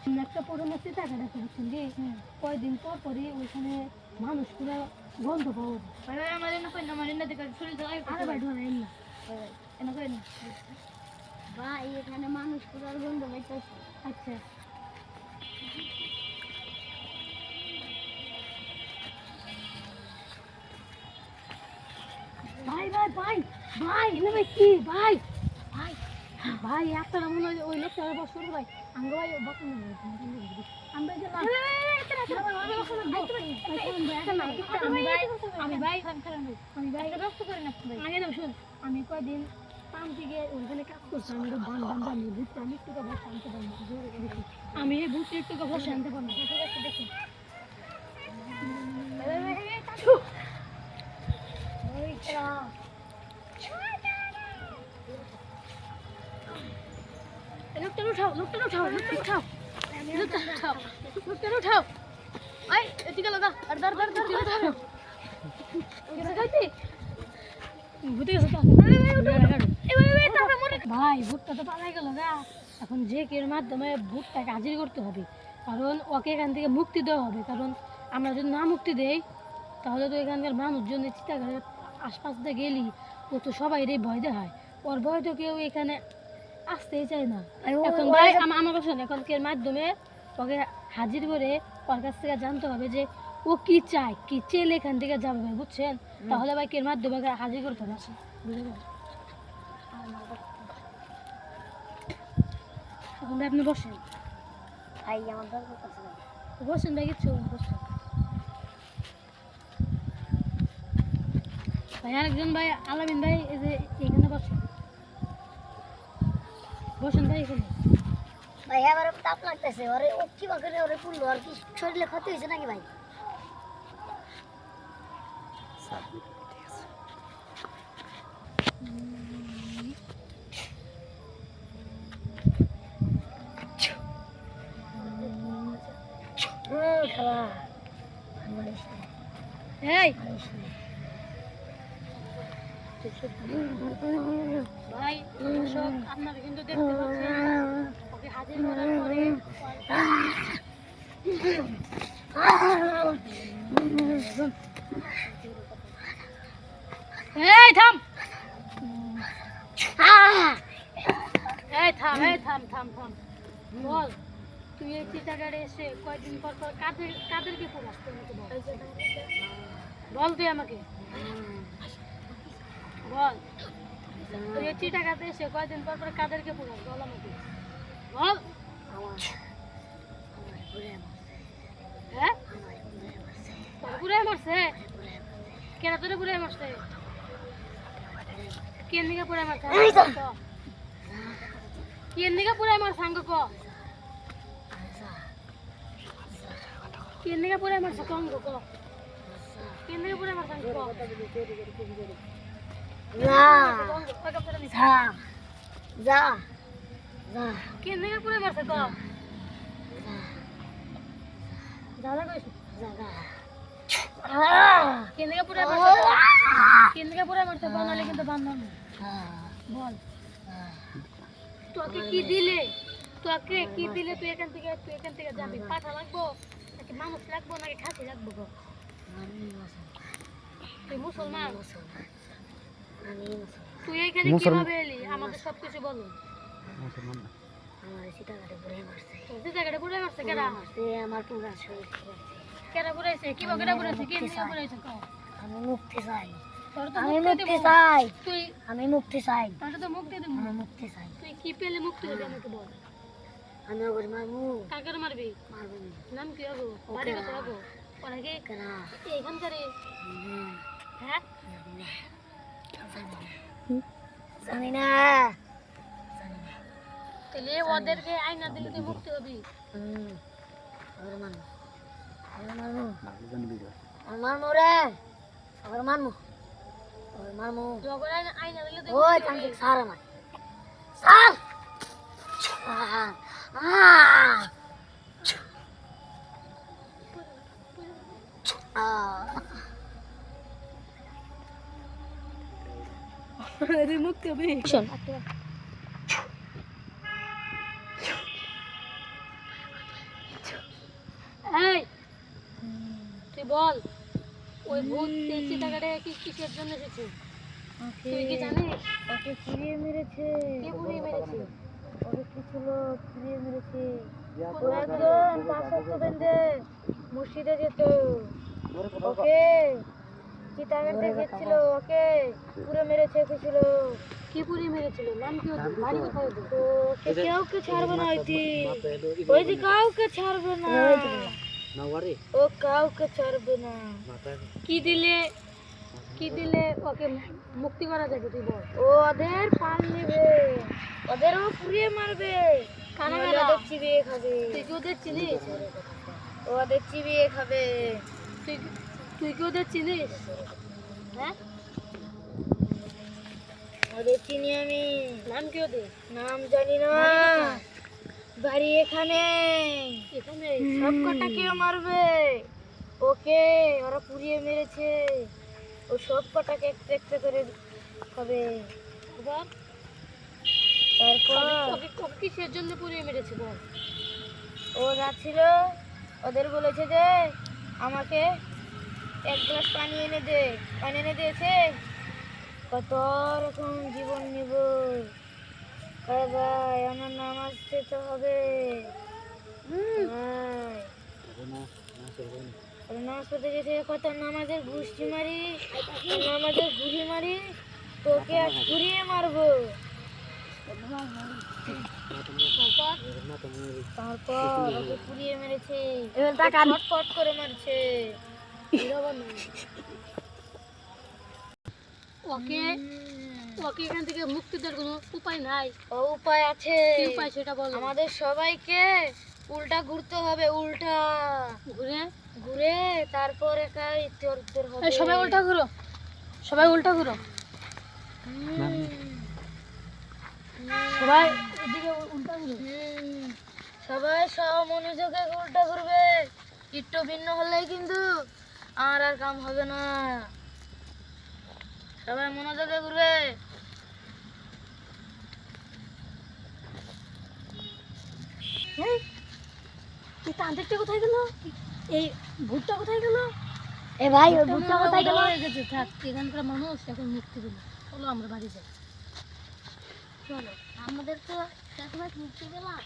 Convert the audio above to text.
একটা পুরোনো চিতাগাড়া করেছেন যে কয়দিন পর পরই ওইখানে মানুষ পুরো গন্ধ পাওয়া যায়। আমার এনে কই না আমার এনে দেখে শরীর যায় আরে ভাই ধরেন না এনে কই না ভাই এখানে মানুষ পুরো গন্ধ পাইতেছে। আচ্ছা ভাই ভাই ভাই ভাই এনে ভাই কি ভাই ভাই ভাই আপনারা মনে হয় ওই লোকটা বসুন ভাই আঙ্গ ভাই বসুন আমরা যে আমি ভাই রক্ত করি না আগে না শুন আমি কয়দিন পাম্পে গিয়ে ওইখানে কাজ করছি আমি বান বুঝতে আমি একটু বসে আনতে পারবো আমি এই বুঝতে একটু বসে আনতে পারবো ঠিক আছে দেখুন লোকটা উঠাও আই এদিকে লাগা আর দাঁড় ভাই ভূতটা তো পালাই গেল গা এখন যে কের মাধ্যমে ভূতটাকে হাজির করতে হবে কারণ ওকে এখান থেকে মুক্তি দেওয়া হবে কারণ আমরা যদি না মুক্তি দেই তাহলে তো এখানকার মানুষজন চিতাগারের আশপাশ দিয়ে গেলি ও তো সবাই রে ভয় দেখায় ওর ভয় তো কেউ এখানে আসতেই চায় না। এখন ভাই আমার কথা এখন কের মাধ্যমে ওকে হাজির করে ওর কাছ থেকে জানতে হবে যে ও কি চায় কি চেলে এখান থেকে যাবে ভাই বুঝছেন তাহলে ভাই কের মাধ্যমে হাজির করতে হবে এখন ভাই আপনি বসেন ভাই আমার বসেন ভাই কিচ্ছু বসেন ভাই আরেকজন ভাই আলামিন ভাই এই যে এখানে বসেন ভাই এখানে ভাই আমার তাপ লাগতেছে ওরে ও কি করে ওরে পুরলো আর কি শরীরে ক্ষতি হয়েছে নাকি ভাই এই ভাই সব আপনারা কিন্তু দেখতে পাচ্ছেন ওকে হাজির করার পরে এই থাম বল তুই এই চিতাগাড়ে এসে কয়দিন পর কাদেরকে পুরাস বল তুই আমাকে বল তুই এই চিতাগাড়ে এসে কয়দিন পর কাদেরকে পুরাস বল আমাকে বল হ্যাঁ পুরে মারছে কেন তোরে পুরে মারছে কেন দিকে পুরে মারছে কেন দিকে পুরে মার সাঙ্গ ক কেন দিকে পুরে মারছে কঙ্গ ক কেন দিকে পুরে মার সাঙ্গ ক না যা যা যা কেন দিকে পুরে মারছে ক দাদা কইছ জায়গা কেনকে পুরো মারতে বানালে কিন্তু বান্ধব বল তোকে কি দিলে তুই এখান থেকে যাবি পাঠা লাগবো নাকি মানুষ লাগবো নাকি খাসি লাগবো গো তুই মুসলমান তুই এখানে কিভাবে এলি আমাদের সবকিছু বলো মুসলমান না আমার চিতাগাড়ে পুরে মারছে কেডা আমার পুরা শরীর কেডা পুরাইছে কি বকেডা পুরাইছে কি নিয়ে পুরাইছে কও আমি মুক্তি চাই আমি মুক্তি চাই তাহলে তো মুক্তি দেব আমি মুক্তি চাই তুই কি পেলে মুক্তি হবে আমাকে বল আমি ওরে মারবো কাকে মারবি মারবো নাম কি হবে বাড়ি কথা হবে ওরা কি কেডা এইখানকার হ্যাঁ জানি না তাহলে ওদেরকে আইনা দিলে তুই মুক্তি হবি আবার মারবো রে আবার মারবো জগর আইনা দিলে তুই ওই তান্ত্রিক সার আমার সার মুক্তি হবে এই তুই বল ওই ভূত চিতাগারে কিসের জন্য এসেছে তুই কি জানিস? ওকে পুড়িয়ে মেরেছে। কে পুড়িয়ে মেরেছে? ওকে কিছু লোক পুড়িয়ে মেরেছে। ও একজন পাঁচশো বেঁধে মসজিদে যেত। ওকে চিতাগারতে গেছিল, ওকে পুড়ে মেরেছে কিছু লোক। কে পুড়িয়ে মেরেছিল? নাম কি ওদের? বাড়ি কোথায় ওদের? তো ওকে কাউকে ছাড়বে না, ওই যে কাউকে ছাড়বে না, ও কাউকে ছাড়বে না। কি দিলে ওকে মুক্তি করা যাবে তুই বল? ও ওদের পান নেবে, ওদেরও পুড়িয়ে মারবে, কানা নইলে কানা? ওদের চিবিয়ে খাবে। তুই কি ওদের চিনিস? ও ওদের চিবিয়ে খাবে। তুই তুই কি ওদের চিনিস? হ্যাঁ, ওদের চিনি আমি। নাম কি ওদের? নাম জানি না, বাড়ি এখানে। এখানে সব কটাকেও মারবে। ওকে ওরা পুড়িয়ে মেরেছে, ও সব কটাকে একটা একটা করে খাবে। এবার তারপর ওকে কিসের জন্য পুড়িয়ে মেরেছে বল? ও যাচ্ছিল, ওদের বলেছে যে আমাকে এক গ্লাস পানি এনে দে। পানি এনে দিয়েছে, কত রকম জীবন নিব। আরে ভাই আমার নামাজ যেতে হবে। ভাই নামাজ পড়তে যেতে কত নামাজের ঘুষি মারি, নামাজের ঘুরি মারি, তোকে আজ ঘুরিয়ে মারবো। তারপর ওকে পুড়িয়ে মেরেছে, ছটফট করে মারছে। ওকে ওকে এখান থেকে মুক্তি দেওয়ার কোনো উপায় নাই? ও উপায় আছে। কি উপায় সেটা বল? আমাদের সবাইকে উল্টা ঘুরতে হবে, উল্টা ঘুরে ঘুরে তারপর একাই তোর হবে। এই সবাই উল্টা ঘুরো, সবাই উল্টা ঘুরো, সবাই এদিকে উল্টা ঘুরো। সবাই সব মনোযোগে উল্টা ঘুরবে, একটু ভিন্ন হলেই কিন্তু আর কাম হবে না। সবাই মনোযোগে ঘুরবে। এই তান্ত্রিকটা কোথায় গেল? এই ভূতটা কোথায় গেল? এ ভাই ওই ভূতটা কোথায় গেল? থাক, এখানকার মানুষ এখন মুক্তি দিল। চলো আমরা বাড়ি যাই। চলো, আমাদের তো শেষমেশ মুক্তি পেলাম।